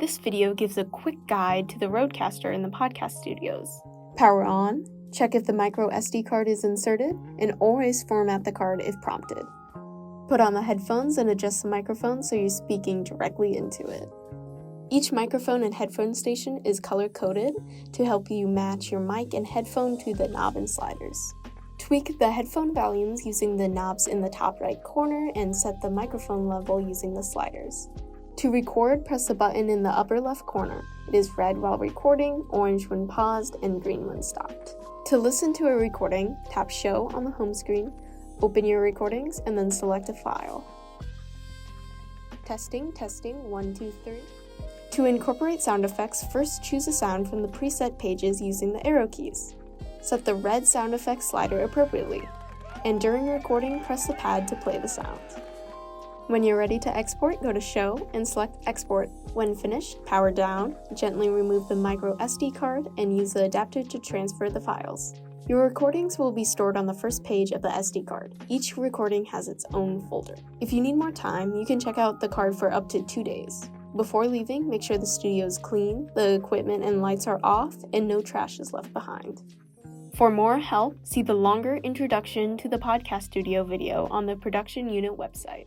This video gives a quick guide to the Rodecaster in the podcast studios. Power on, check if the micro SD card is inserted, and always format the card if prompted. Put on the headphones and adjust the microphone so you're speaking directly into it. Each microphone and headphone station is color-coded to help you match your mic and headphone to the knob and sliders. Tweak the headphone volumes using the knobs in the top right corner and set the microphone level using the sliders. To record, press the button in the upper left corner. It is red while recording, orange when paused, and green when stopped. To listen to a recording, tap Show on the home screen, open your recordings, and then select a file. Testing, 1, 2, 3. To incorporate sound effects, first choose a sound from the preset pages using the arrow keys. Set the red sound effect slider appropriately, and during recording, press the pad to play the sound. When you're ready to export, go to Show and select Export. When finished, power down, gently remove the micro SD card, and use the adapter to transfer the files. Your recordings will be stored on the first page of the SD card. Each recording has its own folder. If you need more time, you can check out the card for up to 2 days. Before leaving, make sure the studio is clean, the equipment and lights are off, and no trash is left behind. For more help, see the longer introduction to the podcast studio video on the production unit website.